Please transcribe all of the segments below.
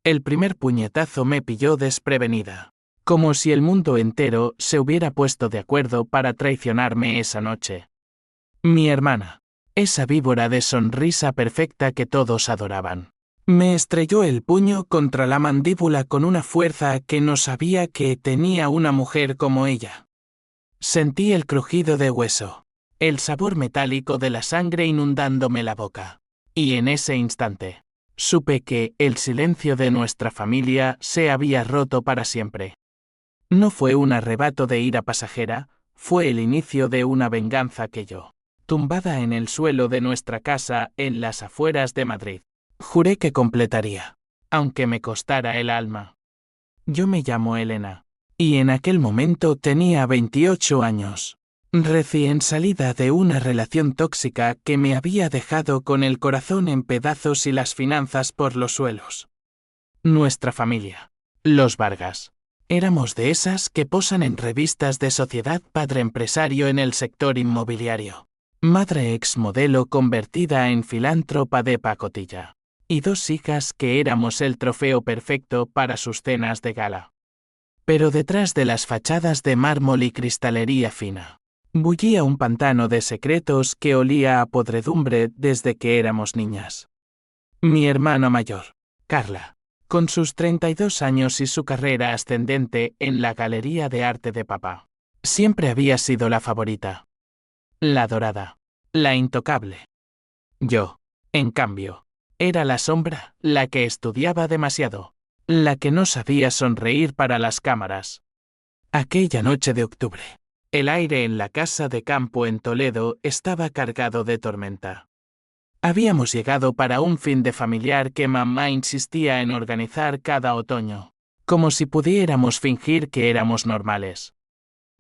El primer puñetazo me pilló desprevenida. Como si el mundo entero se hubiera puesto de acuerdo para traicionarme esa noche. Mi hermana, esa víbora de sonrisa perfecta que todos adoraban, me estrelló el puño contra la mandíbula con una fuerza que no sabía que tenía una mujer como ella. Sentí el crujido de hueso, el sabor metálico de la sangre inundándome la boca. Y en ese instante, supe que el silencio de nuestra familia se había roto para siempre. No fue un arrebato de ira pasajera, fue el inicio de una venganza que yo, tumbada en el suelo de nuestra casa en las afueras de Madrid, juré que completaría, aunque me costara el alma. Yo me llamo Elena, y en aquel momento tenía 28 años, recién salida de una relación tóxica que me había dejado con el corazón en pedazos y las finanzas por los suelos. Nuestra familia, los Vargas, éramos de esas que posan en revistas de sociedad, padre empresario en el sector inmobiliario, madre exmodelo convertida en filántropa de pacotilla, y dos hijas que éramos el trofeo perfecto para sus cenas de gala. Pero detrás de las fachadas de mármol y cristalería fina, bullía un pantano de secretos que olía a podredumbre desde que éramos niñas. Mi hermana mayor, Carla, con sus 32 años y su carrera ascendente en la galería de arte de papá, siempre había sido la favorita. La adorada, la intocable. Yo, en cambio, era la sombra, la que estudiaba demasiado, la que no sabía sonreír para las cámaras. Aquella noche de octubre, el aire en la casa de campo en Toledo estaba cargado de tormenta. Habíamos llegado para un fin de familiar que mamá insistía en organizar cada otoño, como si pudiéramos fingir que éramos normales.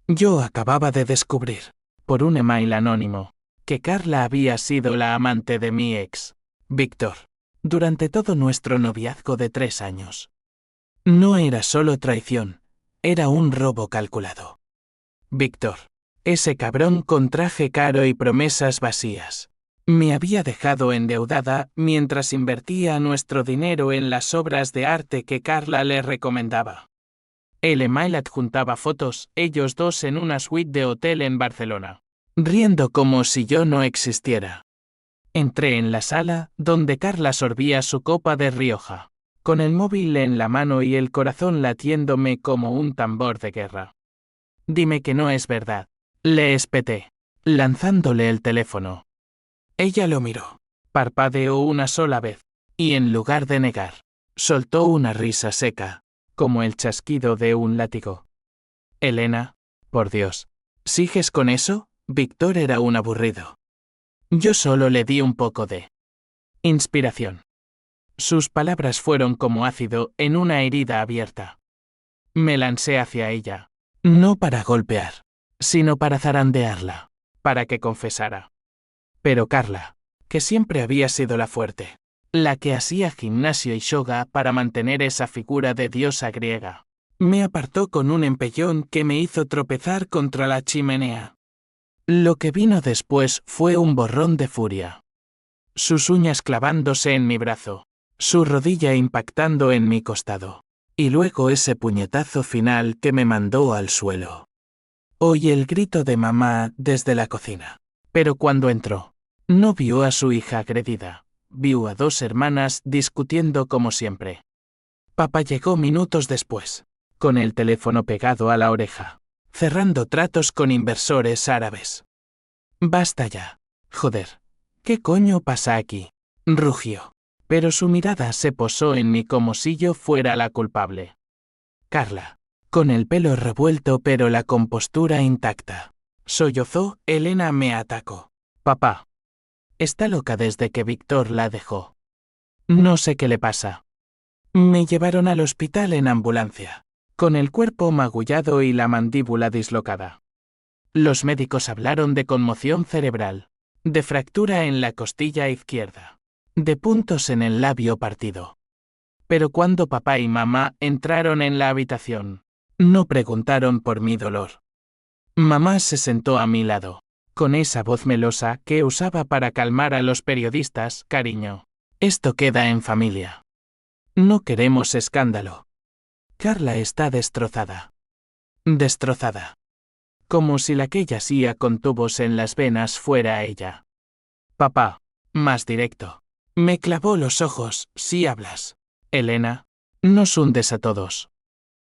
Yo acababa de descubrir, por un email anónimo, que Carla había sido la amante de mi ex, Víctor, durante todo nuestro noviazgo de 3 años. No era solo traición, era un robo calculado. Víctor, ese cabrón con traje caro y promesas vacías, me había dejado endeudada mientras invertía nuestro dinero en las obras de arte que Carla le recomendaba. El email adjuntaba fotos, ellos dos en una suite de hotel en Barcelona, riendo como si yo no existiera. Entré en la sala, donde Carla sorbía su copa de Rioja, con el móvil en la mano y el corazón latiéndome como un tambor de guerra. Dime que no es verdad, le espeté, lanzándole el teléfono. Ella lo miró, parpadeó una sola vez, y en lugar de negar, soltó una risa seca, como el chasquido de un látigo. Elena, por Dios, ¿sigues con eso? Víctor era un aburrido. Yo solo le di un poco de inspiración. Sus palabras fueron como ácido en una herida abierta. Me lancé hacia ella, no para golpear, sino para zarandearla, para que confesara. Pero Carla, que siempre había sido la fuerte, la que hacía gimnasio y yoga para mantener esa figura de diosa griega, me apartó con un empellón que me hizo tropezar contra la chimenea. Lo que vino después fue un borrón de furia. Sus uñas clavándose en mi brazo, su rodilla impactando en mi costado, y luego ese puñetazo final que me mandó al suelo. Oí el grito de mamá desde la cocina, pero cuando entró, no vio a su hija agredida, vio a 2 hermanas discutiendo como siempre. Papá llegó minutos después, con el teléfono pegado a la oreja, cerrando tratos con inversores árabes. Basta ya, joder, ¿qué coño pasa aquí? Rugió, pero su mirada se posó en mí como si yo fuera la culpable. Carla, con el pelo revuelto pero la compostura intacta, sollozó. Elena me atacó. Papá. Está loca desde que Víctor la dejó. No sé qué le pasa. Me llevaron al hospital en ambulancia, con el cuerpo magullado y la mandíbula dislocada. Los médicos hablaron de conmoción cerebral, de fractura en la costilla izquierda, de puntos en el labio partido. Pero cuando papá y mamá entraron en la habitación, no preguntaron por mi dolor. Mamá se sentó a mi lado, con esa voz melosa que usaba para calmar a los periodistas. Cariño, esto queda en familia. No queremos escándalo. Carla está destrozada. Destrozada. Como si la que yacía con tubos en las venas fuera ella. Papá, más directo. Me clavó los ojos, si hablas. Elena, nos hundes a todos.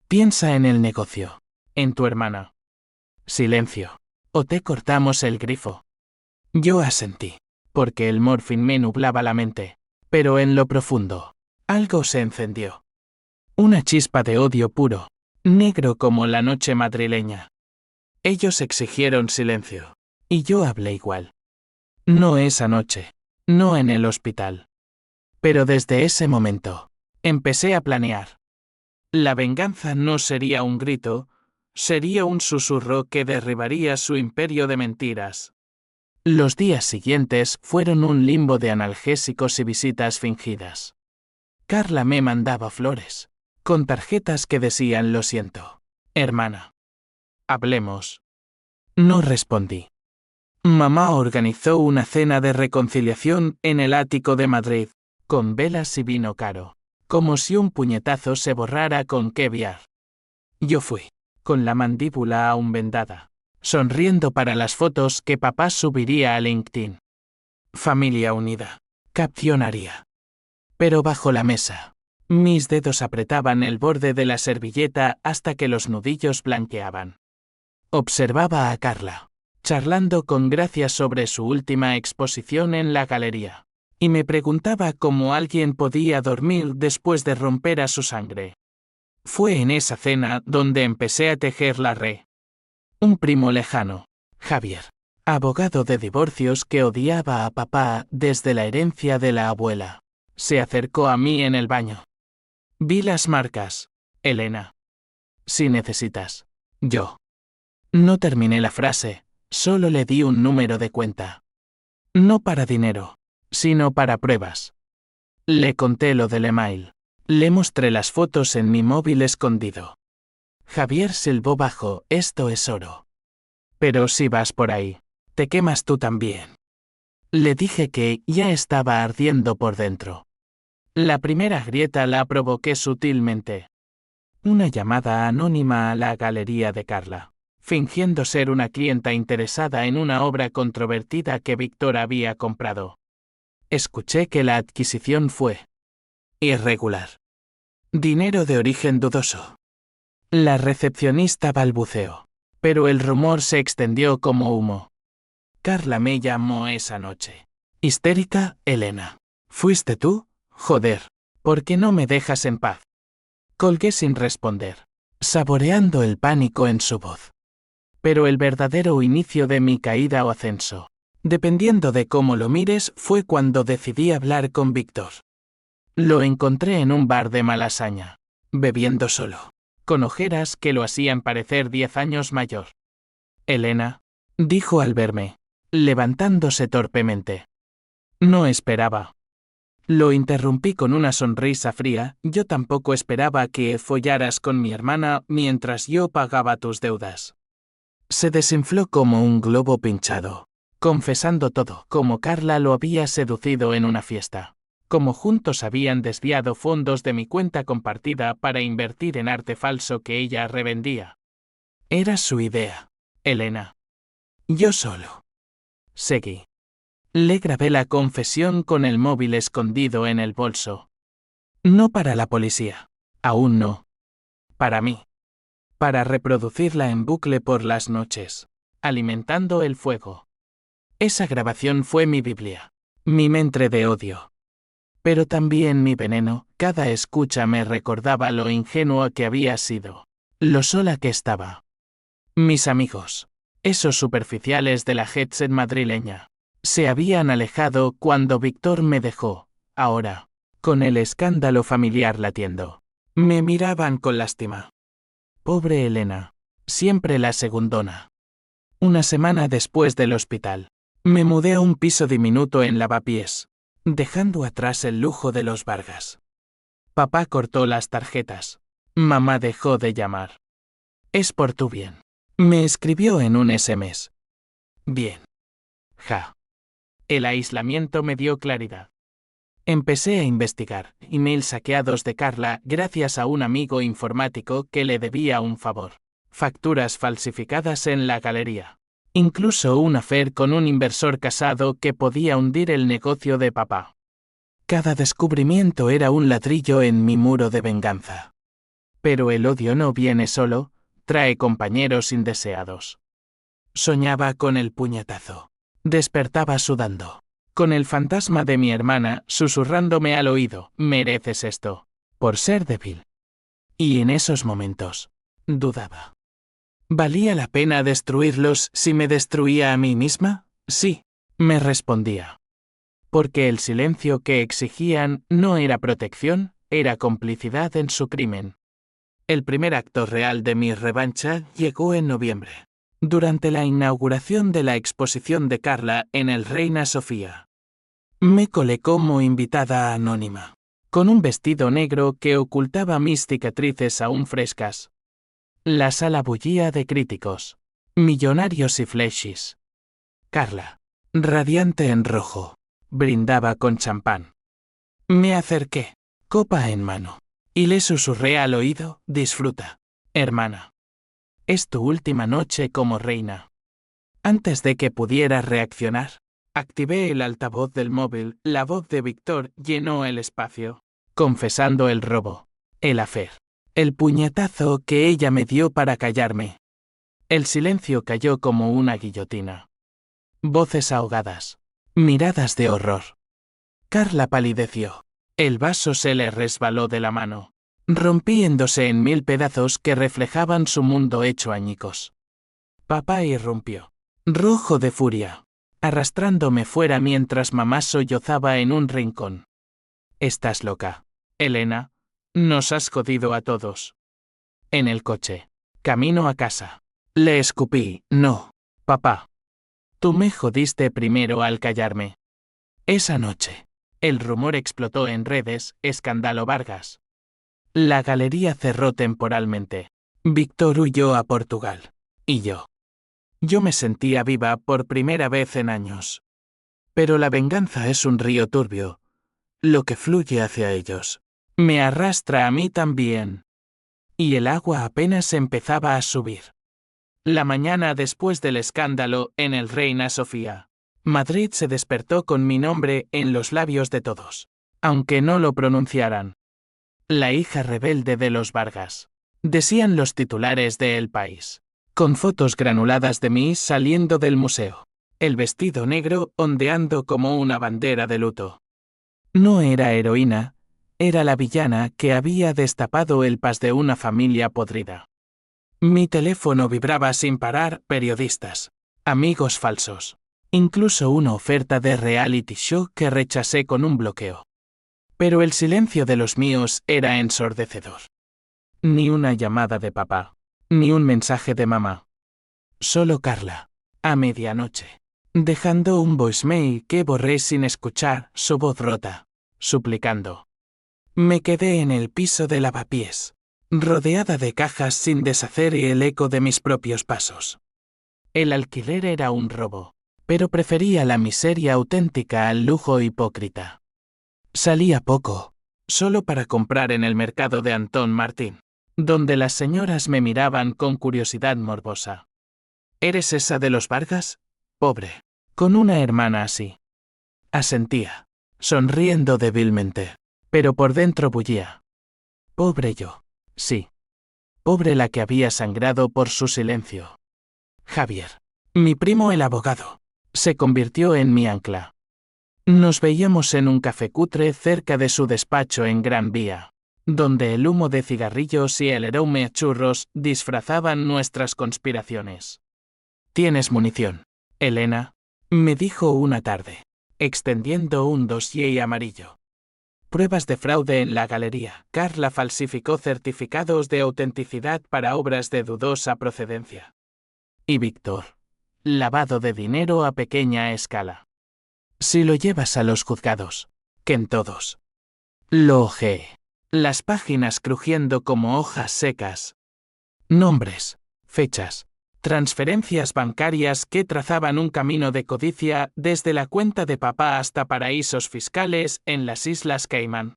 Piensa en el negocio. En tu hermana. Silencio. O te cortamos el grifo. Yo asentí, porque el morfín me nublaba la mente, pero en lo profundo, algo se encendió. Una chispa de odio puro, negro como la noche madrileña. Ellos exigieron silencio, y yo hablé igual. No esa noche, no en el hospital. Pero desde ese momento, empecé a planear. La venganza no sería un grito, sería un susurro que derribaría su imperio de mentiras. Los días siguientes fueron un limbo de analgésicos y visitas fingidas. Carla me mandaba flores, con tarjetas que decían lo siento, hermana. Hablemos. No respondí. Mamá organizó una cena de reconciliación en el ático de Madrid, con velas y vino caro, como si un puñetazo se borrara con caviar. Yo fui, con la mandíbula aún vendada, sonriendo para las fotos que papá subiría a LinkedIn. Familia unida. Capcionaría. Pero bajo la mesa, mis dedos apretaban el borde de la servilleta hasta que los nudillos blanqueaban. Observaba a Carla, charlando con gracia sobre su última exposición en la galería, y me preguntaba cómo alguien podía dormir después de romper a su sangre. Fue en esa cena donde empecé a tejer la red. Un primo lejano, Javier, abogado de divorcios que odiaba a papá desde la herencia de la abuela, se acercó a mí en el baño. Vi las marcas, Elena. Si necesitas. Yo. No terminé la frase, solo le di un número de cuenta. No para dinero, sino para pruebas. Le conté lo del email. Le mostré las fotos en mi móvil escondido. Javier silbó bajo, esto es oro. Pero si vas por ahí, te quemas tú también. Le dije que ya estaba ardiendo por dentro. La primera grieta la provoqué sutilmente. Una llamada anónima a la galería de Carla, fingiendo ser una clienta interesada en una obra controvertida que Víctor había comprado. Escuché que la adquisición fue irregular. Dinero de origen dudoso. La recepcionista balbuceó, pero el rumor se extendió como humo. Carla me llamó esa noche. Histérica, Elena. ¿Fuiste tú? Joder, ¿por qué no me dejas en paz? Colgué sin responder, saboreando el pánico en su voz. Pero el verdadero inicio de mi caída o ascenso, dependiendo de cómo lo mires, fue cuando decidí hablar con Víctor. Lo encontré en un bar de Malasaña, bebiendo solo, con ojeras que lo hacían parecer 10 años mayor. Elena, dijo al verme, levantándose torpemente. No esperaba. Lo interrumpí con una sonrisa fría, yo tampoco esperaba que follaras con mi hermana mientras yo pagaba tus deudas. Se desinfló como un globo pinchado, confesando todo, como Carla lo había seducido en una fiesta, como juntos habían desviado fondos de mi cuenta compartida para invertir en arte falso que ella revendía. Era su idea, Elena. Yo solo. Seguí. Le grabé la confesión con el móvil escondido en el bolso. No para la policía. Aún no. Para mí. Para reproducirla en bucle por las noches, alimentando el fuego. Esa grabación fue mi Biblia, mi mente de odio. Pero también mi veneno, cada escucha me recordaba lo ingenuo que había sido, lo sola que estaba. Mis amigos, esos superficiales de la jet set madrileña, se habían alejado cuando Víctor me dejó, ahora, con el escándalo familiar latiendo. Me miraban con lástima. Pobre Elena, siempre la segundona. Una semana después del hospital, me mudé a un piso diminuto en Lavapiés, dejando atrás el lujo de los Vargas. Papá cortó las tarjetas. Mamá dejó de llamar. Es por tu bien. Me escribió en un SMS. Bien. Ja. El aislamiento me dio claridad. Empecé a investigar emails hackeados de Carla gracias a un amigo informático que le debía un favor. Facturas falsificadas en la galería. Incluso un affair con un inversor casado que podía hundir el negocio de papá. Cada descubrimiento era un ladrillo en mi muro de venganza. Pero el odio no viene solo, trae compañeros indeseados. Soñaba con el puñetazo. Despertaba sudando. Con el fantasma de mi hermana susurrándome al oído, mereces esto, por ser débil. Y en esos momentos, dudaba. ¿Valía la pena destruirlos si me destruía a mí misma? Sí, me respondía. Porque el silencio que exigían no era protección, era complicidad en su crimen. El primer acto real de mi revancha llegó en noviembre, durante la inauguración de la exposición de Carla en el Reina Sofía. Me colé como invitada anónima, con un vestido negro que ocultaba mis cicatrices aún frescas. La sala bullía de críticos, millonarios y fleshies. Carla, radiante en rojo, brindaba con champán. Me acerqué, copa en mano, y le susurré al oído, disfruta, hermana. Es tu última noche como reina. Antes de que pudiera reaccionar, activé el altavoz del móvil, la voz de Víctor llenó el espacio, confesando el robo, el affair, el puñetazo que ella me dio para callarme. El silencio cayó como una guillotina. Voces ahogadas, miradas de horror. Carla palideció. El vaso se le resbaló de la mano, rompiéndose en 1000 pedazos que reflejaban su mundo hecho añicos. Papá irrumpió, rojo de furia, arrastrándome fuera mientras mamá sollozaba en un rincón. Estás loca, Elena, nos has jodido a todos. En el coche, camino a casa, le escupí, no, papá. Tú me jodiste primero al callarme. Esa noche, el rumor explotó en redes, escándalo Vargas. La galería cerró temporalmente. Víctor huyó a Portugal. Y yo. Yo me sentía viva por primera vez en años. Pero la venganza es un río turbio. Lo que fluye hacia ellos me arrastra a mí también. Y el agua apenas empezaba a subir. La mañana después del escándalo en el Reina Sofía, Madrid se despertó con mi nombre en los labios de todos, aunque no lo pronunciaran. La hija rebelde de los Vargas, decían los titulares de El País, con fotos granuladas de mí saliendo del museo, el vestido negro ondeando como una bandera de luto. No era heroína, era la villana que había destapado el pas de una familia podrida. Mi teléfono vibraba sin parar, periodistas, amigos falsos, incluso una oferta de reality show que rechacé con un bloqueo. Pero el silencio de los míos era ensordecedor. Ni una llamada de papá, ni un mensaje de mamá. Solo Carla, a medianoche, dejando un voicemail que borré sin escuchar, su voz rota, suplicando. Me quedé en el piso de lavapiés, rodeada de cajas sin deshacer y el eco de mis propios pasos. El alquiler era un robo, pero prefería la miseria auténtica al lujo hipócrita. Salía poco, solo para comprar en el mercado de Antón Martín, donde las señoras me miraban con curiosidad morbosa. ¿Eres esa de los Vargas? Pobre, con una hermana así. Asentía, sonriendo débilmente, pero por dentro bullía. Pobre yo. Sí. Pobre la que había sangrado por su silencio. Javier, mi primo el abogado, se convirtió en mi ancla. Nos veíamos en un café cutre cerca de su despacho en Gran Vía, donde el humo de cigarrillos y el aroma a churros disfrazaban nuestras conspiraciones. ¿Tienes munición, Elena?, me dijo una tarde, extendiendo un dossier amarillo. Pruebas de fraude en la galería. Carla falsificó certificados de autenticidad para obras de dudosa procedencia. Y Víctor, lavado de dinero a pequeña escala. Si lo llevas a los juzgados, que en todos. Lo ojeé. Las páginas crujiendo como hojas secas. Nombres, fechas, Transferencias bancarias que trazaban un camino de codicia desde la cuenta de papá hasta paraísos fiscales en las Islas Caimán.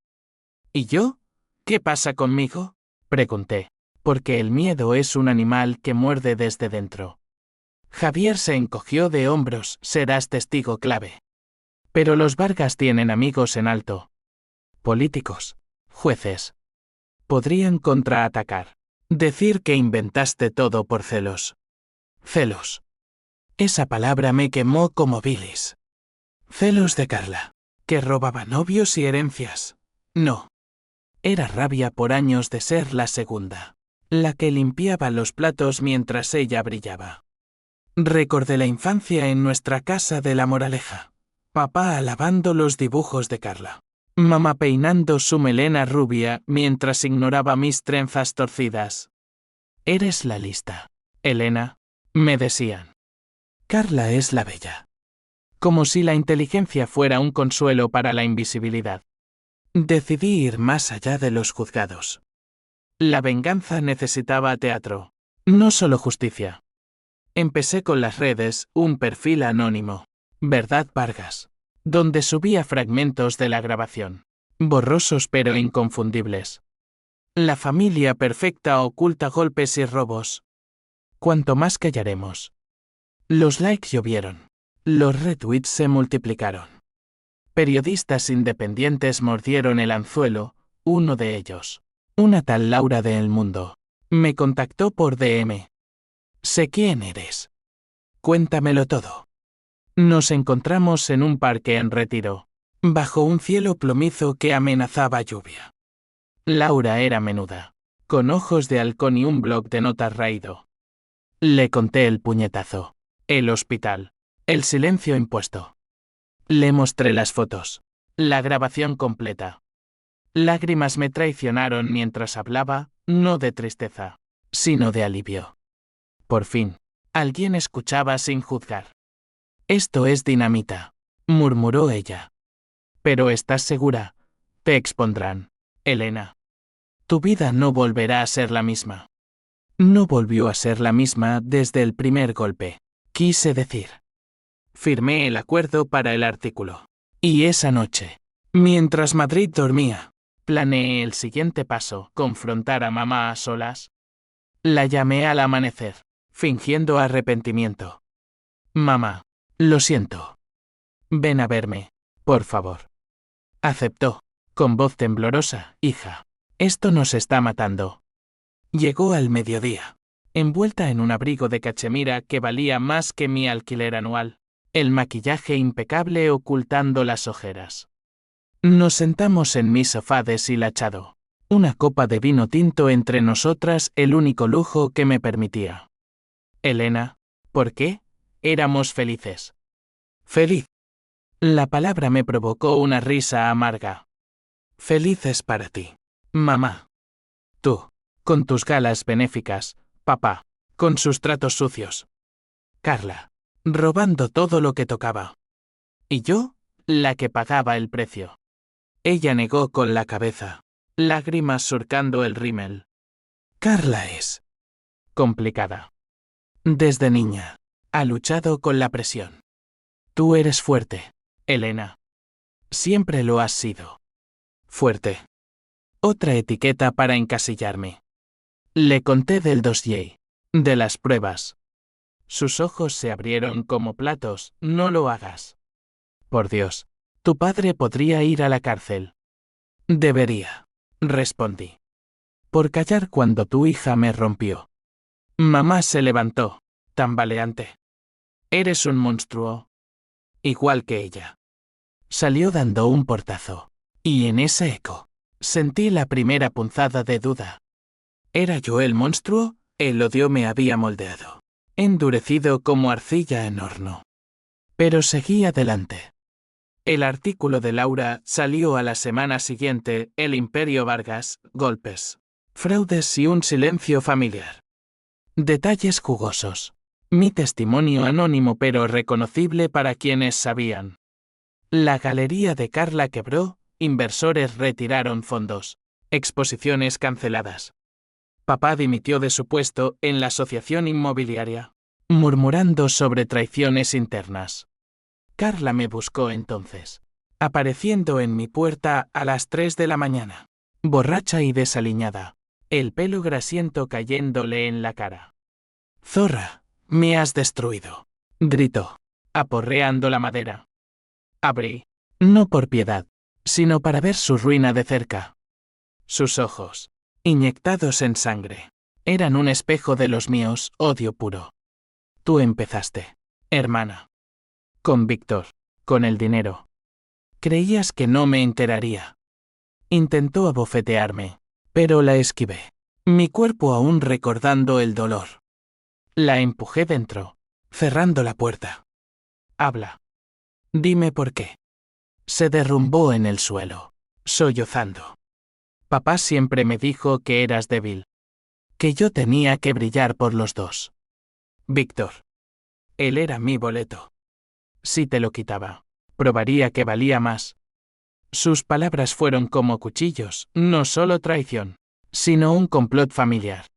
¿Y yo? ¿Qué pasa conmigo?, pregunté, porque el miedo es un animal que muerde desde dentro. Javier se encogió de hombros. Serás testigo clave. Pero los Vargas tienen amigos en alto. Políticos, jueces. Podrían contraatacar. Decir que inventaste todo por celos. Celos. Esa palabra me quemó como bilis. Celos de Carla, que robaba novios y herencias. No. Era rabia por años de ser la segunda, la que limpiaba los platos mientras ella brillaba. Recordé la infancia en nuestra casa de La Moraleja. Papá alabando los dibujos de Carla. Mamá peinando su melena rubia mientras ignoraba mis trenzas torcidas. Eres la lista, Elena, me decían. Carla es la bella. Como si la inteligencia fuera un consuelo para la invisibilidad. Decidí ir más allá de los juzgados. La venganza necesitaba teatro, no solo justicia. Empecé con las redes, un perfil anónimo, Verdad Vargas, donde subía fragmentos de la grabación, borrosos pero inconfundibles. La familia perfecta oculta golpes y robos. Cuanto más callaremos. Los likes llovieron. Los retweets se multiplicaron. Periodistas independientes mordieron el anzuelo, uno de ellos, una tal Laura de El Mundo, me contactó por DM. Sé quién eres. Cuéntamelo todo. Nos encontramos en un parque en Retiro, bajo un cielo plomizo que amenazaba lluvia. Laura era menuda, con ojos de halcón y un bloc de notas raído. Le conté el puñetazo, el hospital, el silencio impuesto. Le mostré las fotos, la grabación completa. Lágrimas me traicionaron mientras hablaba, no de tristeza, sino de alivio. Por fin, alguien escuchaba sin juzgar. Esto es dinamita, murmuró ella. Pero ¿estás segura? Te expondrán, Elena. Tu vida no volverá a ser la misma. No volvió a ser la misma desde el primer golpe, quise decir. Firmé el acuerdo para el artículo. Y esa noche, mientras Madrid dormía, planeé el siguiente paso, confrontar a mamá a solas. La llamé al amanecer, fingiendo arrepentimiento. Mamá, lo siento. Ven a verme, por favor. Aceptó, con voz temblorosa, hija. Esto nos está matando. Llegó al mediodía, envuelta en un abrigo de cachemira que valía más que mi alquiler anual. El maquillaje impecable ocultando las ojeras. Nos sentamos en mi sofá deshilachado. Una copa de vino tinto entre nosotras, el único lujo que me permitía. Elena, ¿por qué? Éramos felices. Feliz. La palabra me provocó una risa amarga. Felices para ti, mamá. Tú, con tus galas benéficas, papá, con sus tratos sucios. Carla, robando todo lo que tocaba. Y yo, la que pagaba el precio. Ella negó con la cabeza, lágrimas surcando el rímel. Carla es complicada. Desde niña, ha luchado con la presión. Tú eres fuerte, Elena. Siempre lo has sido. Fuerte. Otra etiqueta para encasillarme. Le conté del dossier, de las pruebas. Sus ojos se abrieron como platos. No lo hagas. Por Dios, tu padre podría ir a la cárcel. Debería, respondí. Por callar cuando tu hija me rompió. Mamá se levantó, tambaleante. Eres un monstruo. Igual que ella. Salió dando un portazo. Y en ese eco, sentí la primera punzada de duda. ¿Era yo el monstruo? El odio me había moldeado, endurecido como arcilla en horno. Pero seguí adelante. El artículo de Laura salió a la semana siguiente, El Imperio Vargas, golpes, fraudes y un silencio familiar. Detalles jugosos. Mi testimonio anónimo pero reconocible para quienes sabían. La galería de Carla quebró, inversores retiraron fondos, exposiciones canceladas. Papá dimitió de su puesto en la asociación inmobiliaria, murmurando sobre traiciones internas. Carla me buscó entonces, apareciendo en mi puerta a las 3 de la mañana, borracha y desaliñada, el pelo grasiento cayéndole en la cara. «Zorra, me has destruido», gritó, aporreando la madera. Abrí, no por piedad, sino para ver su ruina de cerca. Sus ojos, inyectados en sangre, eran un espejo de los míos, odio puro. Tú empezaste, hermana. Con Víctor, con el dinero. Creías que no me enteraría. Intentó abofetearme, pero la esquivé, mi cuerpo aún recordando el dolor. La empujé dentro, cerrando la puerta. Habla. Dime por qué. Se derrumbó en el suelo, sollozando. Papá siempre me dijo que eras débil, que yo tenía que brillar por los dos. Víctor. Él era mi boleto. Si te lo quitaba, probaría que valía más. Sus palabras fueron como cuchillos, no solo traición, sino un complot familiar.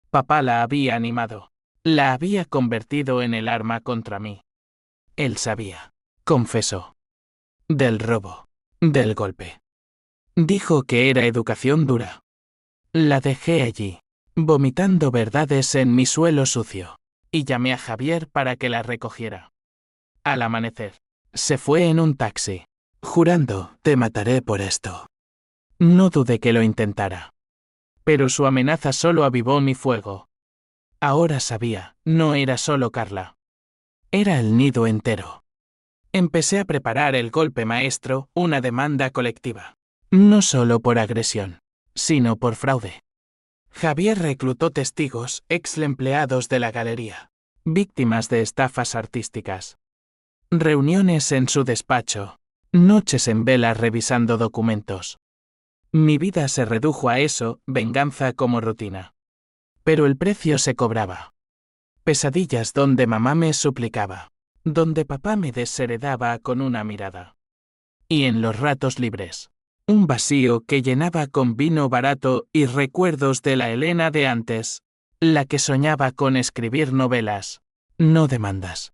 Papá la había animado, la había convertido en el arma contra mí. Él sabía, confesó. Del robo, del golpe. Dijo que era educación dura. La dejé allí, vomitando verdades en mi suelo sucio, y llamé a Javier para que la recogiera. Al amanecer, se fue en un taxi, jurando, te mataré por esto. No dudé que lo intentara. Pero su amenaza solo avivó mi fuego. Ahora sabía, no era solo Carla. Era el nido entero. Empecé a preparar el golpe maestro, una demanda colectiva. No solo por agresión, sino por fraude. Javier reclutó testigos, ex empleados de la galería, víctimas de estafas artísticas. Reuniones en su despacho, noches en vela revisando documentos. Mi vida se redujo a eso, venganza como rutina. Pero el precio se cobraba. Pesadillas donde mamá me suplicaba, donde papá me desheredaba con una mirada. Y en los ratos libres, un vacío que llenaba con vino barato y recuerdos de la Elena de antes, la que soñaba con escribir novelas, no demandas.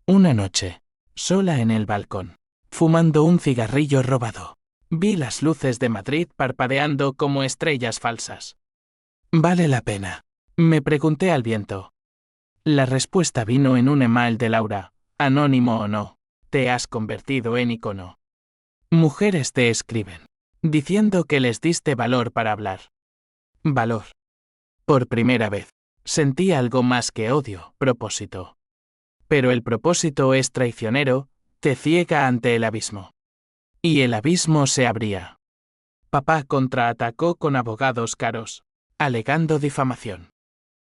Una noche, sola en el balcón, fumando un cigarrillo robado, vi las luces de Madrid parpadeando como estrellas falsas. ¿Vale la pena?, me pregunté al viento. La respuesta vino en un email de Laura, anónimo o no, te has convertido en icono. Mujeres te escriben, diciendo que les diste valor para hablar. Valor. Por primera vez, sentí algo más que odio, propósito. Pero el propósito es traicionero, te ciega ante el abismo. Y el abismo se abría. Papá contraatacó con abogados caros, alegando difamación.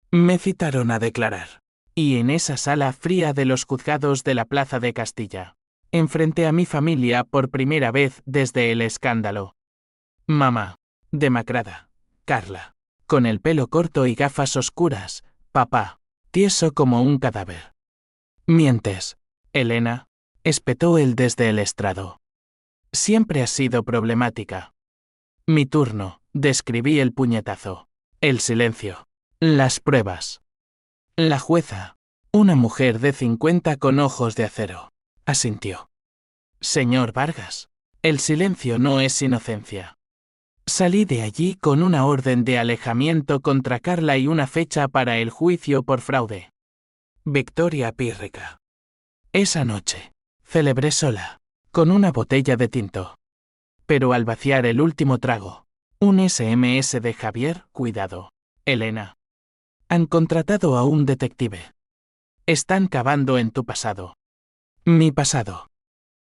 Me citaron a declarar. Y en esa sala fría de los juzgados de la Plaza de Castilla, enfrenté a mi familia por primera vez desde el escándalo. Mamá, demacrada. Carla, con el pelo corto y gafas oscuras. Papá, tieso como un cadáver. Mientes, Elena, espetó él desde el estrado. Siempre has sido problemática. Mi turno, describí el puñetazo, el silencio, las pruebas. La jueza, una mujer de 50 con ojos de acero, asintió. Señor Vargas, el silencio no es inocencia. Salí de allí con una orden de alejamiento contra Carla y una fecha para el juicio por fraude. Victoria pírrica. Esa noche, celebré sola, con una botella de tinto. Pero al vaciar el último trago, un SMS de Javier, cuidado, Elena. Han contratado a un detective. Están cavando en tu pasado. Mi pasado.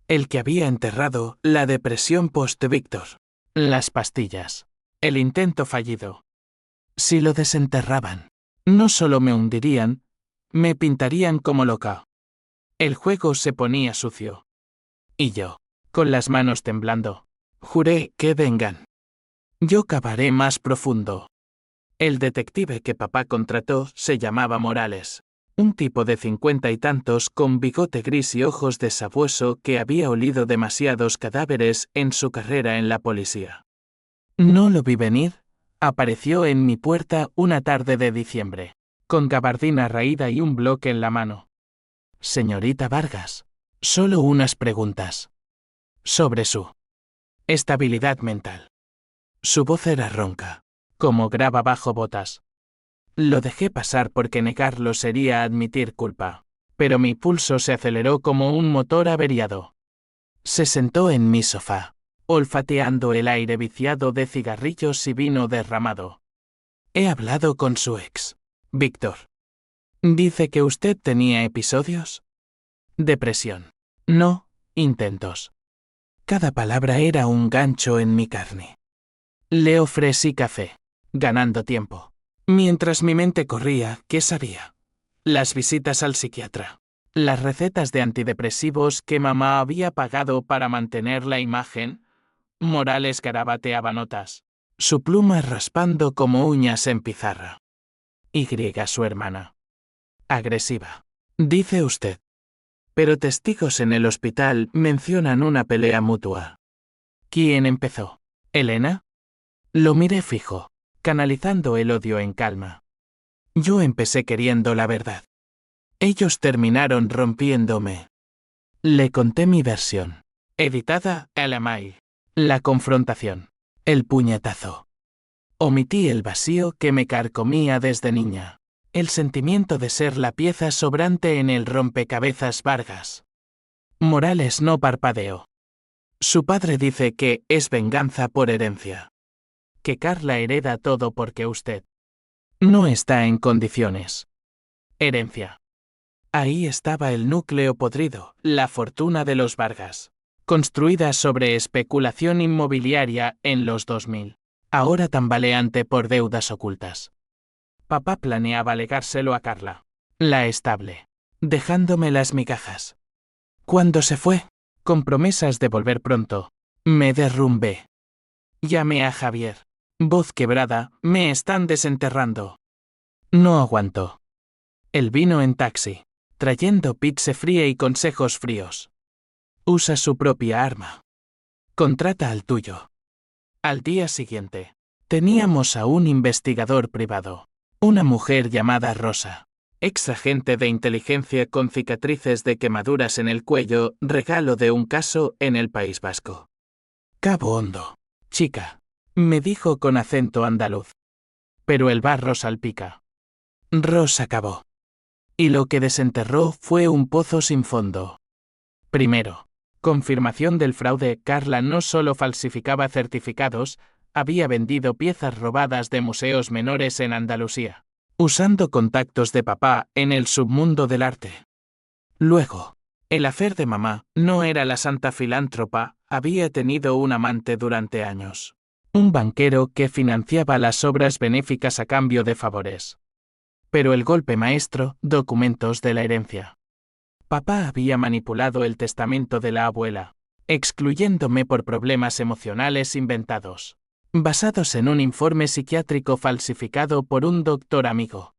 El que había enterrado la depresión post-Víctor. Las pastillas. El intento fallido. Si lo desenterraban, no solo me hundirían, me pintarían como loca. El juego se ponía sucio. Y yo, con las manos temblando, juré que vengan. Yo cavaré más profundo. El detective que papá contrató se llamaba Morales, un tipo de 50 y tantos con bigote gris y ojos de sabueso que había olido demasiados cadáveres en su carrera en la policía. No lo vi venir, Apareció en mi puerta una tarde de diciembre, con gabardina raída y un bloque en la mano. Señorita Vargas, solo unas preguntas. Sobre su estabilidad mental. Su voz era ronca, como grava bajo botas. Lo dejé pasar porque negarlo sería admitir culpa, pero mi pulso se aceleró como un motor averiado. Se sentó en mi sofá, olfateando el aire viciado de cigarrillos y vino derramado. He hablado con su ex, Víctor. Dice que usted tenía episodios. Depresión. No, intentos. Cada palabra era un gancho en mi carne. Le ofrecí café, ganando tiempo. Mientras mi mente corría, ¿qué sabía? Las visitas al psiquiatra. Las recetas de antidepresivos que mamá había pagado para mantener la imagen. Morales garabateaba notas, su pluma raspando como uñas en pizarra. Y su hermana. Agresiva. Dice usted. Pero testigos en el hospital mencionan una pelea mutua. ¿Quién empezó? ¿Elena? Lo miré fijo, canalizando el odio en calma. Yo empecé queriendo la verdad. Ellos terminaron rompiéndome. Le conté mi versión. Editada, LMI. La confrontación. El puñetazo. Omití el vacío que me carcomía desde niña. El sentimiento de ser la pieza sobrante en el rompecabezas Vargas. Morales no parpadeó. Su padre dice que es venganza por herencia. Que Carla hereda todo porque usted no está en condiciones. Herencia. Ahí estaba el núcleo podrido, la fortuna de los Vargas, construida sobre especulación inmobiliaria en los 2000, ahora tambaleante por deudas ocultas. Papá planeaba legárselo a Carla, la estable, dejándome las migajas. Cuando se fue, con promesas de volver pronto, me derrumbé. Llamé a Javier. Voz quebrada, me están desenterrando. No aguantó. Él vino en taxi, trayendo pizza fría y consejos fríos. Usa su propia arma. Contrata al tuyo. Al día siguiente, teníamos a un investigador privado, una mujer llamada Rosa, ex agente de inteligencia con cicatrices de quemaduras en el cuello, regalo de un caso en el País Vasco. Cabo Hondo. Chica, me dijo con acento andaluz. Pero el barro salpica. Rosa acabó. Y lo que desenterró fue un pozo sin fondo. Primero, confirmación del fraude. Carla no solo falsificaba certificados, había vendido piezas robadas de museos menores en Andalucía, usando contactos de papá en el submundo del arte. Luego, el afer de mamá no era la santa filántropa, había tenido un amante durante años. Un banquero que financiaba las obras benéficas a cambio de favores. Pero el golpe maestro, documentos de la herencia. Papá había manipulado el testamento de la abuela, excluyéndome por problemas emocionales inventados, basados en un informe psiquiátrico falsificado por un doctor amigo.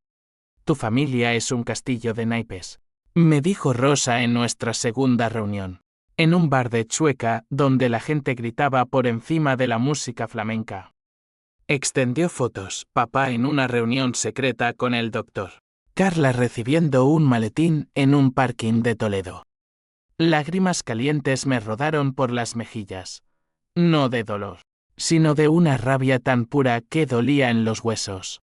Tu familia es un castillo de naipes, me dijo Rosa en nuestra segunda reunión, en un bar de Chueca donde la gente gritaba por encima de la música flamenca. Extendió fotos, papá en una reunión secreta con el doctor. Carla recibiendo un maletín en un parking de Toledo. Lágrimas calientes me rodaron por las mejillas. No de dolor, sino de una rabia tan pura que dolía en los huesos.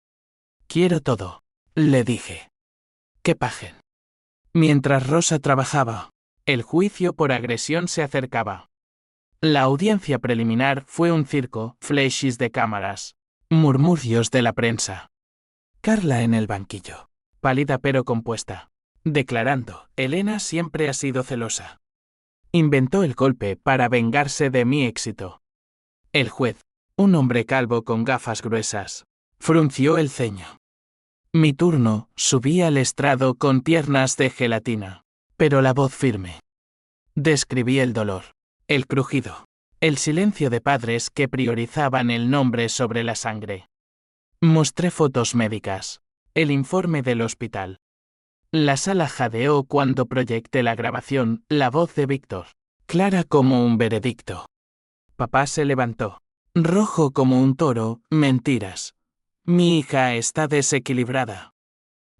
Quiero todo, le dije. Que paguen. Mientras Rosa trabajaba, el juicio por agresión se acercaba. La audiencia preliminar fue un circo, flashes de cámaras, murmullos de la prensa. Carla en el banquillo, pálida pero compuesta, declarando, Elena siempre ha sido celosa. Inventó el golpe para vengarse de mi éxito. El juez, un hombre calvo con gafas gruesas, frunció el ceño. Mi turno, subí al estrado con piernas de gelatina, pero la voz firme. Describí el dolor, el crujido, el silencio de padres que priorizaban el nombre sobre la sangre. Mostré fotos médicas, el informe del hospital. La sala jadeó cuando proyecté la grabación, la voz de Víctor, clara como un veredicto. Papá se levantó. Rojo como un toro, mentiras. Mi hija está desequilibrada.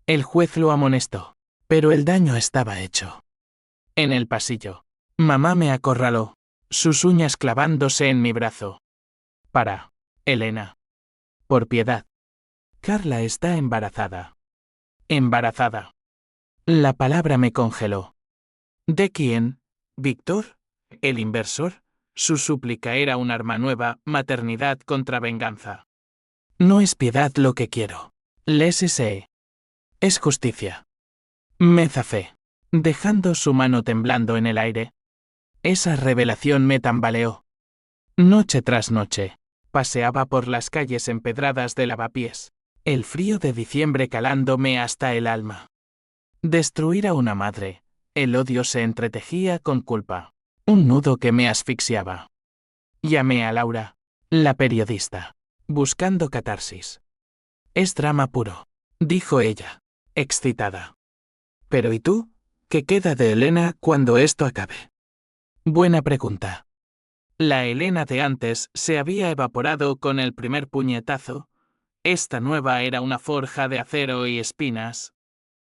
El juez lo amonestó, pero el daño estaba hecho. En el pasillo, mamá me acorraló, sus uñas clavándose en mi brazo. Para, Elena. Por piedad. Carla está embarazada. Embarazada. La palabra me congeló. ¿De quién? ¿Víctor? ¿El inversor? Su súplica era un arma nueva, maternidad contra venganza. No es piedad lo que quiero. Laissez-faire. Es justicia. Me zafé, dejando su mano temblando en el aire. Esa revelación me tambaleó. Noche tras noche, paseaba por las calles empedradas de Lavapiés, el frío de diciembre calándome hasta el alma. Destruir a una madre, el odio se entretejía con culpa, un nudo que me asfixiaba. Llamé a Laura, la periodista, buscando catarsis. Es drama puro, dijo ella, excitada. Pero ¿y tú? ¿Qué queda de Elena cuando esto acabe? Buena pregunta. La Elena de antes se había evaporado con el primer puñetazo. Esta nueva era una forja de acero y espinas.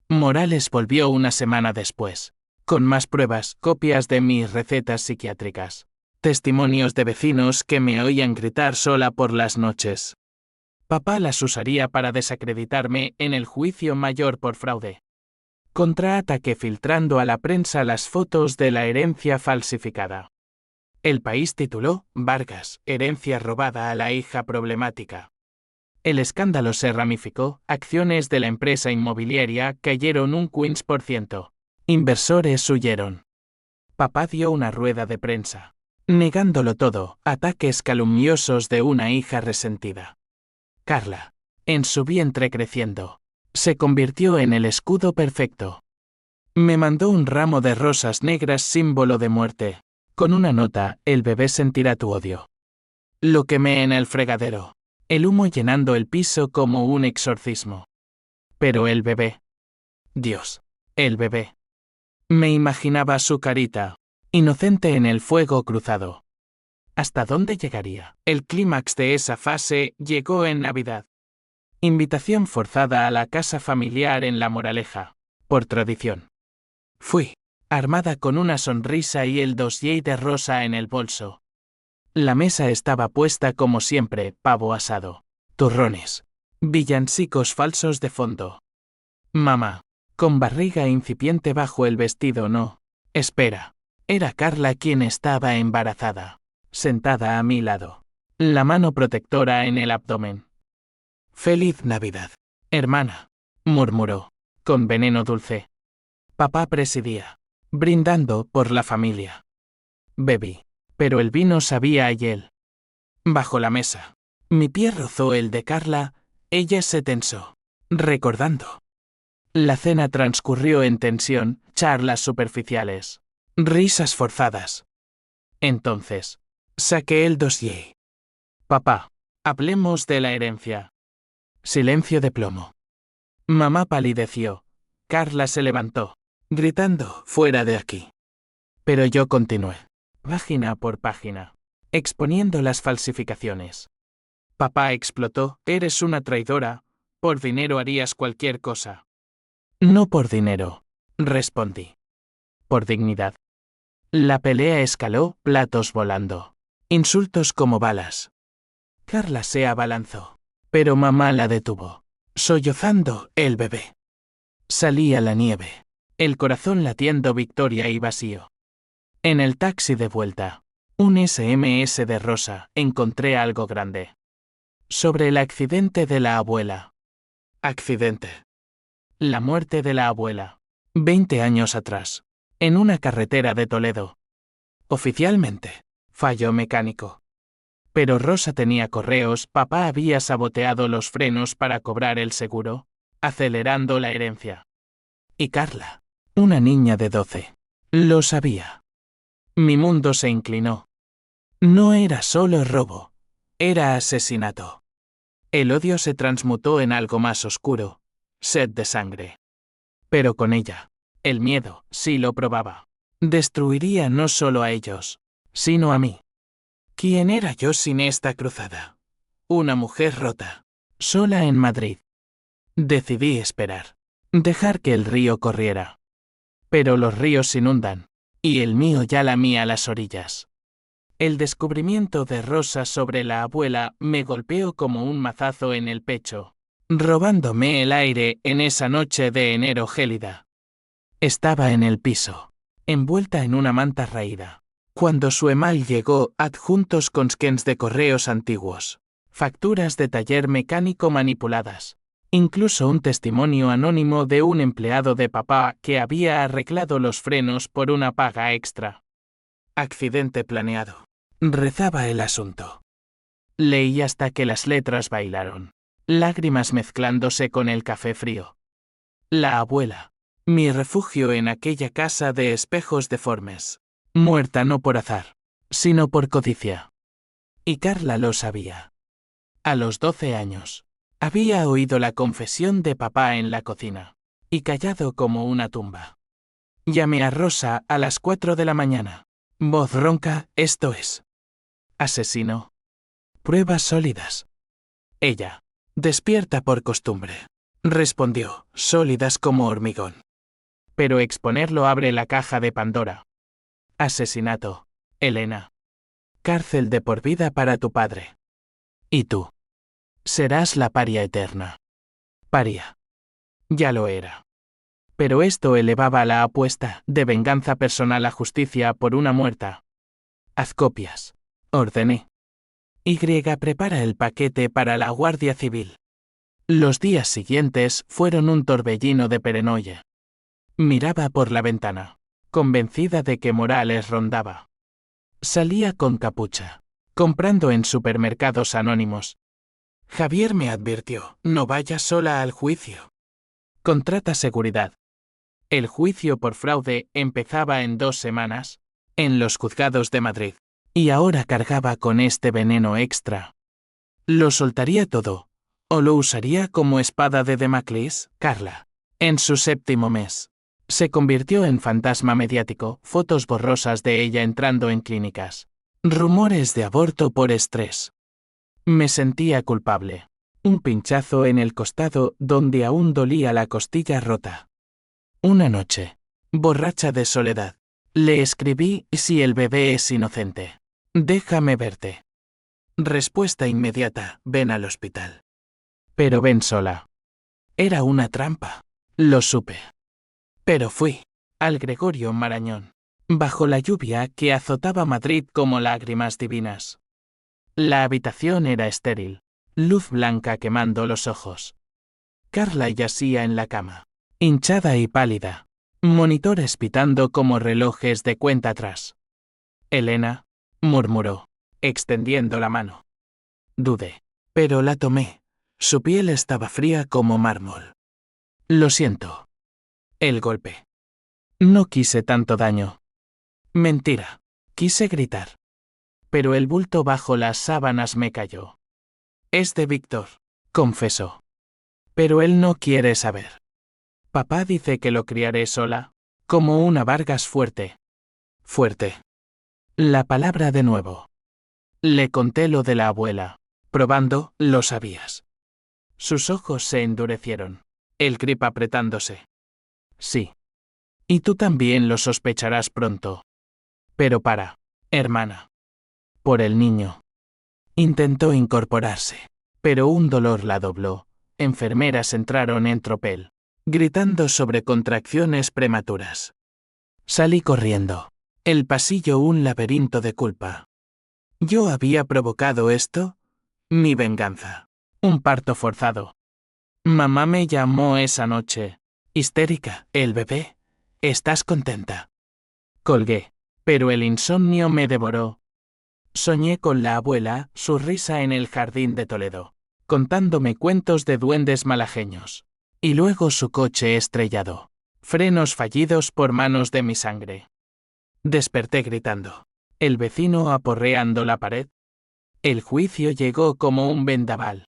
Morales volvió una semana después, con más pruebas, copias de mis recetas psiquiátricas, testimonios de vecinos que me oían gritar sola por las noches. Papá las usaría para desacreditarme en el juicio mayor por fraude. Contraataque filtrando a la prensa las fotos de la herencia falsificada. El País tituló, Vargas, herencia robada a la hija problemática. El escándalo se ramificó, acciones de la empresa inmobiliaria cayeron un 15%. Inversores huyeron. Papá dio una rueda de prensa, negándolo todo, ataques calumniosos de una hija resentida. Carla, en su vientre creciendo, se convirtió en el escudo perfecto. Me mandó un ramo de rosas negras símbolo de muerte. Con una nota, el bebé sentirá tu odio. Lo quemé en el fregadero, el humo llenando el piso como un exorcismo. Pero el bebé. Dios, el bebé. Me imaginaba su carita, inocente en el fuego cruzado. ¿Hasta dónde llegaría? El clímax de esa fase llegó en Navidad. Invitación forzada a la casa familiar en La Moraleja, por tradición. Fui, armada con una sonrisa y el dossier de Rosa en el bolso. La mesa estaba puesta como siempre, pavo asado, turrones, villancicos falsos de fondo. Mamá, con barriga incipiente bajo el vestido no. Espera, era Carla quien estaba embarazada, sentada a mi lado, la mano protectora en el abdomen. Feliz Navidad, hermana, murmuró, con veneno dulce. Papá presidía, brindando por la familia. Bebí, pero el vino sabía a hiel. Bajo la mesa, mi pie rozó el de Carla, ella se tensó, recordando. La cena transcurrió en tensión, charlas superficiales, risas forzadas. Entonces, saqué el dossier. Papá, hablemos de la herencia. Silencio de plomo. Mamá palideció. Carla se levantó, gritando, fuera de aquí. Pero yo continué, página por página, exponiendo las falsificaciones. Papá explotó, eres una traidora, por dinero harías cualquier cosa. No por dinero, respondí. Por dignidad. La pelea escaló, platos volando, insultos como balas. Carla se abalanzó, pero mamá la detuvo, sollozando, el bebé. Salí a la nieve, el corazón latiendo victoria y vacío. En el taxi de vuelta, un SMS de Rosa, encontré algo grande. Sobre el accidente de la abuela. Accidente. La muerte de la abuela. 20 años atrás. En una carretera de Toledo. Oficialmente, fallo mecánico. Pero Rosa tenía correos, papá había saboteado los frenos para cobrar el seguro, acelerando la herencia. Y Carla, una niña de 12, lo sabía. Mi mundo se inclinó. No era solo robo, era asesinato. El odio se transmutó en algo más oscuro, sed de sangre. Pero con ella, el miedo, si lo probaba, destruiría no solo a ellos, sino a mí. ¿Quién era yo sin esta cruzada? Una mujer rota, sola en Madrid. Decidí esperar, dejar que el río corriera. Pero los ríos se inundan, y el mío ya lamía las orillas. El descubrimiento de Rosa sobre la abuela me golpeó como un mazazo en el pecho, robándome el aire en esa noche de enero gélida. Estaba en el piso, envuelta en una manta raída, cuando su email llegó adjuntos con scans de correos antiguos, facturas de taller mecánico manipuladas, incluso un testimonio anónimo de un empleado de papá que había arreglado los frenos por una paga extra. Accidente planeado, rezaba el asunto. Leí hasta que las letras bailaron, lágrimas mezclándose con el café frío. La abuela, mi refugio en aquella casa de espejos deformes, muerta no por azar, sino por codicia. Y Carla lo sabía. A los 12 años, había oído la confesión de papá en la cocina, y callado como una tumba. Llamé a Rosa a las 4 de la mañana. Voz ronca, esto es. Asesino. Pruebas sólidas. Ella, despierta por costumbre, respondió, sólidas como hormigón. Pero exponerlo abre la caja de Pandora. Asesinato, Elena. Cárcel de por vida para tu padre. Y tú. Serás la paria eterna. Paria. Ya lo era. Pero esto elevaba la apuesta de venganza personal a justicia por una muerta. Haz copias. Ordené. Y prepara el paquete para la Guardia Civil. Los días siguientes fueron un torbellino de paranoia. Miraba por la ventana, convencida de que Morales rondaba. Salía con capucha, comprando en supermercados anónimos. Javier me advirtió, no vayas sola al juicio. Contrata seguridad. El juicio por fraude empezaba en 2 semanas, en los juzgados de Madrid, y ahora cargaba con este veneno extra. ¿Lo soltaría todo, o lo usaría como espada de Damocles? Carla, en su 7º mes, se convirtió en fantasma mediático, fotos borrosas de ella entrando en clínicas, rumores de aborto por estrés. Me sentía culpable. Un pinchazo en el costado donde aún dolía la costilla rota. Una noche, borracha de soledad, le escribí, si el bebé es inocente, déjame verte. Respuesta inmediata, ven al hospital. Pero ven sola. Era una trampa. Lo supe. Pero fui, al Gregorio Marañón, bajo la lluvia que azotaba Madrid como lágrimas divinas. La habitación era estéril, luz blanca quemando los ojos. Carla yacía en la cama, hinchada y pálida, monitores pitando como relojes de cuenta atrás. Elena, murmuró, extendiendo la mano. Dudé, pero la tomé. Su piel estaba fría como mármol. Lo siento. El golpe. No quise tanto daño. Mentira. Quise gritar. Pero el bulto bajo las sábanas me cayó. Es de Víctor, confesó. Pero él no quiere saber. Papá dice que lo criaré sola, como una Vargas fuerte. Fuerte. La palabra de nuevo. Le conté lo de la abuela. Probando, lo sabías. Sus ojos se endurecieron, el grip apretándose. Sí. Y tú también lo sospecharás pronto. Pero para, hermana. Por el niño. Intentó incorporarse, pero un dolor la dobló. Enfermeras entraron en tropel, gritando sobre contracciones prematuras. Salí corriendo. El pasillo un laberinto de culpa. ¿Yo había provocado esto? Mi venganza. Un parto forzado. Mamá me llamó esa noche. Histérica, el bebé. ¿Estás contenta? Colgué, pero el insomnio me devoró. Soñé con la abuela, su risa en el jardín de Toledo, contándome cuentos de duendes malagueños. Y luego su coche estrellado. Frenos fallidos por manos de mi sangre. Desperté gritando. El vecino aporreando la pared. El juicio llegó como un vendaval.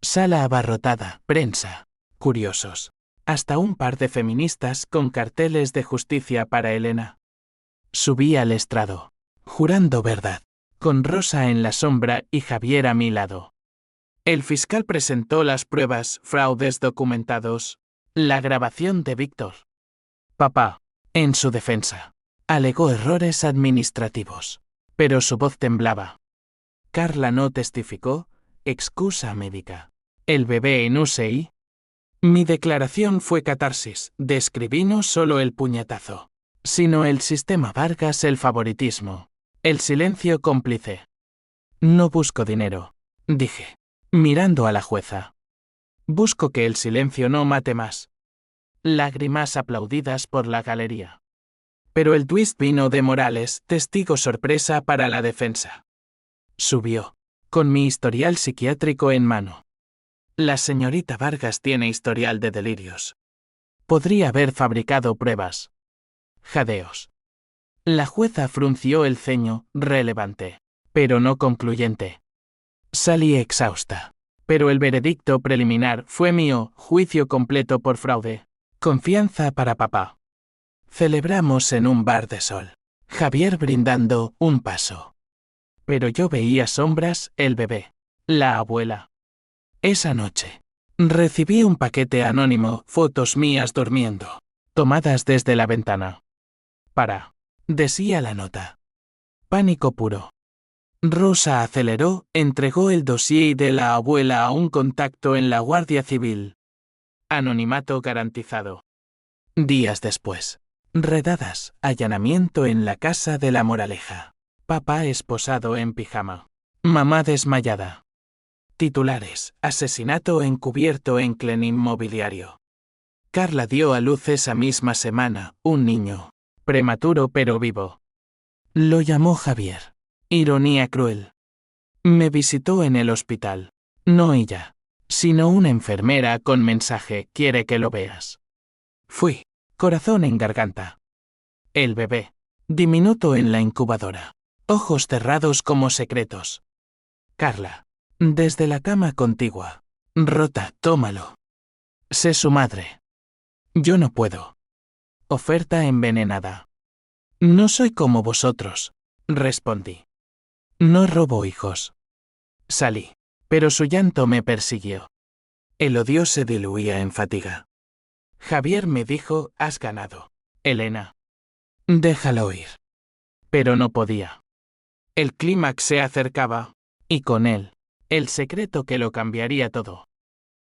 Sala abarrotada, prensa, curiosos. Hasta un par de feministas con carteles de justicia para Elena. Subí al estrado, jurando verdad. con Rosa en la sombra y Javier a mi lado. El fiscal presentó las pruebas, fraudes documentados, la grabación de Víctor. Papá, en su defensa, alegó errores administrativos, pero su voz temblaba. Carla no testificó, excusa médica. El bebé en UCI. Mi declaración fue catarsis, describí no solo el puñetazo, sino el sistema Vargas, el favoritismo, el silencio cómplice. No busco dinero, dije, mirando a la jueza. Busco que el silencio no mate más. Lágrimas aplaudidas por la galería. Pero el twist vino de Morales, testigo sorpresa para la defensa. Subió, con mi historial psiquiátrico en mano. La señorita Vargas tiene historial de delirios. Podría haber fabricado pruebas. Jadeos. La jueza frunció el ceño, relevante, pero no concluyente. Salí exhausta. Pero el veredicto preliminar fue mío, juicio completo por fraude. Confianza para papá. Celebramos en un bar de sol. Javier brindando un paso. Pero yo veía sombras, el bebé, la abuela. Esa noche, recibí un paquete anónimo, fotos mías durmiendo, tomadas desde la ventana. Decía la nota. Pánico puro. Rosa aceleró, entregó el dossier de la abuela a un contacto en la Guardia Civil. Anonimato garantizado. Días después. Redadas, allanamiento en la casa de la Moraleja. Papá esposado en pijama. Mamá desmayada. Titulares, asesinato encubierto en Clen Inmobiliario. Carla dio a luz esa misma semana, un niño. Prematuro pero vivo. Lo llamó Javier. Ironía cruel. Me visitó en el hospital. No ella, sino una enfermera con mensaje, quiere que lo veas. Fui. Corazón en garganta. El bebé. Diminuto en la incubadora. Ojos cerrados como secretos. Carla. Desde la cama contigua. Rota, tómalo. Sé su madre. Yo no puedo. Oferta envenenada. No soy como vosotros, respondí. No robo hijos. Salí, pero su llanto me persiguió. El odio se diluía en fatiga. Javier me dijo, has ganado, Elena. Déjalo ir. Pero no podía. El clímax se acercaba, y con él, el secreto que lo cambiaría todo.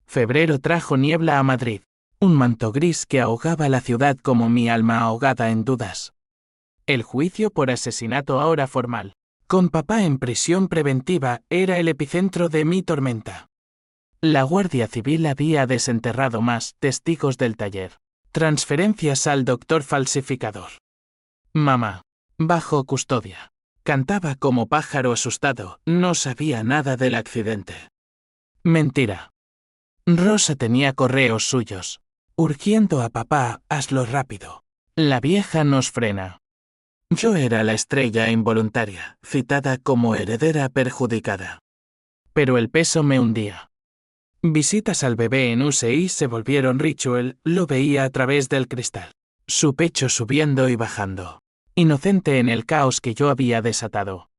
Febrero trajo niebla a Madrid, un manto gris que ahogaba la ciudad como mi alma ahogada en dudas. El juicio por asesinato ahora formal, con papá en prisión preventiva, era el epicentro de mi tormenta. La Guardia Civil había desenterrado más testigos del taller. Transferencias al doctor falsificador. Mamá, bajo custodia. Cantaba como pájaro asustado, no sabía nada del accidente. Mentira. Rosa tenía correos suyos. Urgiendo a papá, hazlo rápido. La vieja nos frena. Yo era la estrella involuntaria, citada como heredera perjudicada. Pero el peso me hundía. Visitas al bebé en UCI se volvieron ritual, lo veía a través del cristal. Su pecho subiendo y bajando. Inocente en el caos que yo había desatado.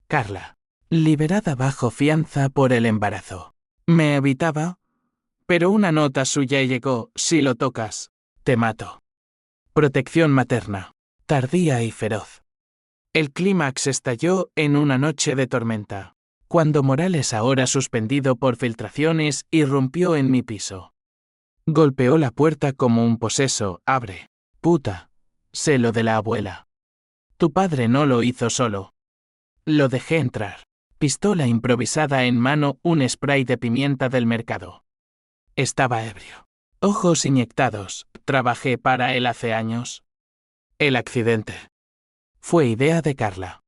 Carla. Liberada bajo fianza por el embarazo. Me evitaba. Pero una nota suya llegó, si lo tocas, te mato. Protección materna. Tardía y feroz. El clímax estalló en una noche de tormenta. Cuando Morales, ahora suspendido por filtraciones, irrumpió en mi piso. Golpeó la puerta como un poseso, abre. Puta. Sé lo de la abuela. Tu padre no lo hizo solo. Lo dejé entrar. Pistola improvisada en mano, un spray de pimienta del mercado. Estaba ebrio. Ojos inyectados, trabajé para él hace años. El accidente. Fue idea de Carla.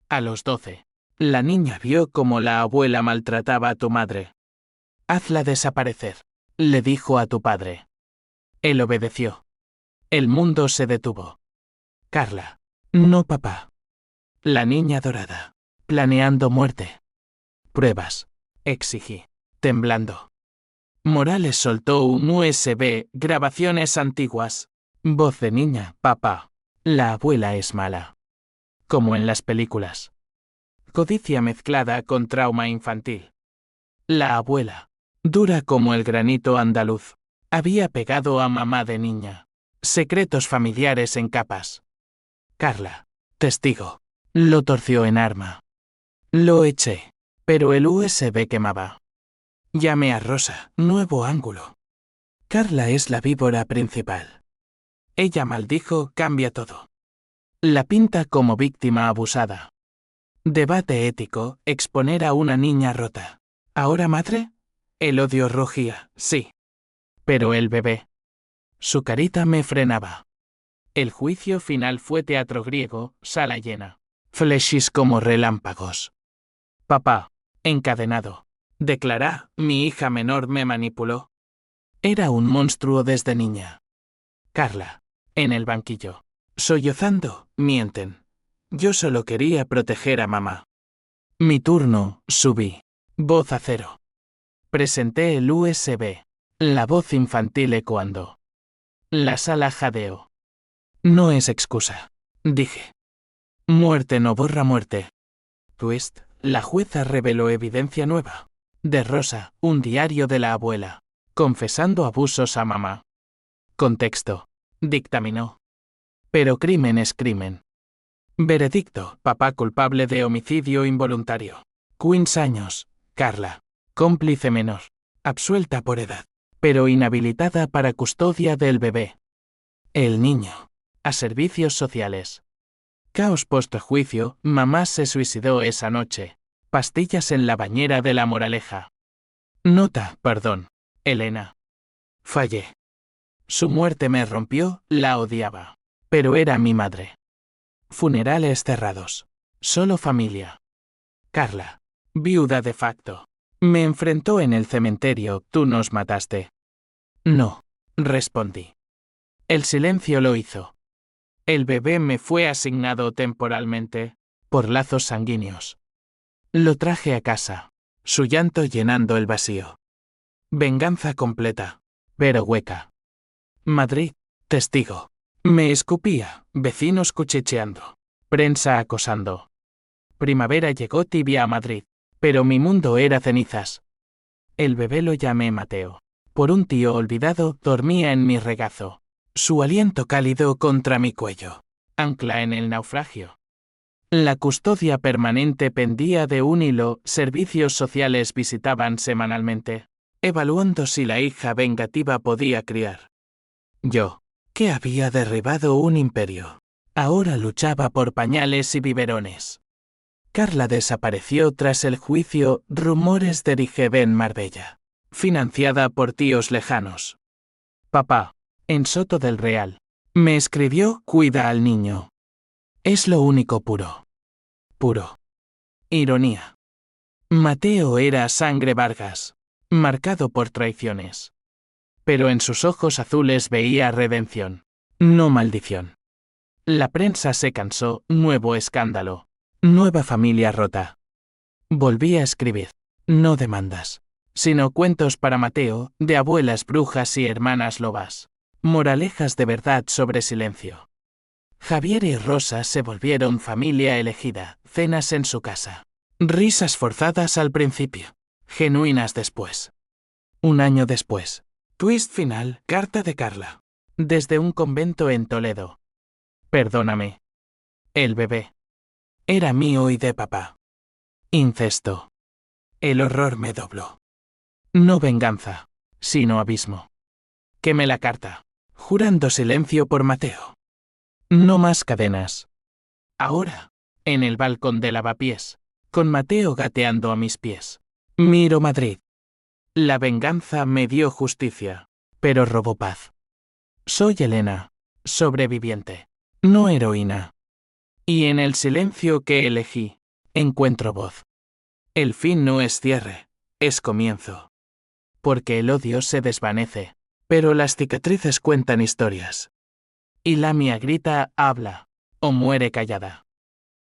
A los 12. La niña vio cómo la abuela maltrataba a tu madre. Hazla desaparecer, le dijo a tu padre. Él obedeció. El mundo se detuvo. Carla. No, papá. La niña dorada. Planeando muerte. Pruebas. Exigí. Temblando. Morales soltó un USB, grabaciones antiguas. Voz de niña, papá. La abuela es mala. Como en las películas. Codicia mezclada con trauma infantil. La abuela, dura como el granito andaluz, había pegado a mamá de niña. Secretos familiares en capas. Carla, testigo, lo torció en arma. Lo eché, pero el USB quemaba. Llamé a Rosa, nuevo ángulo. Carla es la víbora principal. Ella maldijo, cambia todo. La pinta como víctima abusada. Debate ético, exponer a una niña rota. ¿Ahora madre? El odio rugía, sí. Pero el bebé. Su carita me frenaba. El juicio final fue teatro griego, sala llena. Flechis como relámpagos. Papá, encadenado. Declará, mi hija menor me manipuló. Era un monstruo desde niña. Carla, en el banquillo. Sollozando, mienten. Yo solo quería proteger a mamá. Mi turno, subí. Voz a cero. Presenté el USB. La voz infantil ecoando. La sala jadeó. No es excusa. Dije. Muerte no borra muerte. Twist, la jueza reveló evidencia nueva. De Rosa, un diario de la abuela. Confesando abusos a mamá. Contexto. Dictaminó. Pero crimen es crimen. Veredicto, papá culpable de homicidio involuntario. 15 años, Carla. Cómplice menor. Absuelta por edad. Pero inhabilitada para custodia del bebé. El niño. A servicios sociales. Caos post-juicio, mamá se suicidó esa noche. Pastillas en la bañera de La Moraleja. Nota, perdón. Elena. Fallé. Su muerte me rompió, la odiaba. Pero era mi madre. Funerales cerrados. Solo familia. Carla. Viuda de facto. Me enfrentó en el cementerio, tú nos mataste. No. Respondí. El silencio lo hizo. El bebé me fue asignado temporalmente, por lazos sanguíneos. Lo traje a casa. Su llanto llenando el vacío. Venganza completa, pero hueca. Madrid, testigo. Me escupía, vecinos cuchicheando. Prensa acosando. Primavera llegó tibia a Madrid, pero mi mundo era cenizas. El bebé lo llamé Mateo. Por un tío olvidado, dormía en mi regazo. Su aliento cálido contra mi cuello. Ancla en el naufragio. La custodia permanente pendía de un hilo, servicios sociales visitaban semanalmente, evaluando si la hija vengativa podía criar. Yo, que había derribado un imperio, ahora luchaba por pañales y biberones. Carla desapareció tras el juicio Rumores de Rigebe en Marbella, financiada por tíos lejanos. Papá, en Soto del Real, me escribió, cuida al niño. Es lo único puro. Puro. Ironía. Mateo era Sangre Vargas, marcado por traiciones. Pero en sus ojos azules veía redención, no maldición. La prensa se cansó, nuevo escándalo, nueva familia rota. Volví a escribir, no demandas, sino cuentos para Mateo, de abuelas brujas y hermanas lobas. Moralejas de verdad sobre silencio. Javier y Rosa se volvieron familia elegida, cenas en su casa. Risas forzadas al principio, genuinas después. Un año después. Twist final, carta de Carla. Desde un convento en Toledo. Perdóname. El bebé. Era mío y de papá. Incesto. El horror me dobló. No venganza, sino abismo. Quemé la carta, jurando silencio por Mateo. No más cadenas. Ahora, en el balcón de lavapiés, con Mateo gateando a mis pies. Miro Madrid. La venganza me dio justicia, pero robó paz. Soy Elena, sobreviviente, no heroína. Y en el silencio que elegí, encuentro voz. El fin no es cierre, es comienzo. Porque el odio se desvanece, pero las cicatrices cuentan historias. Y la mía grita, habla, o muere callada.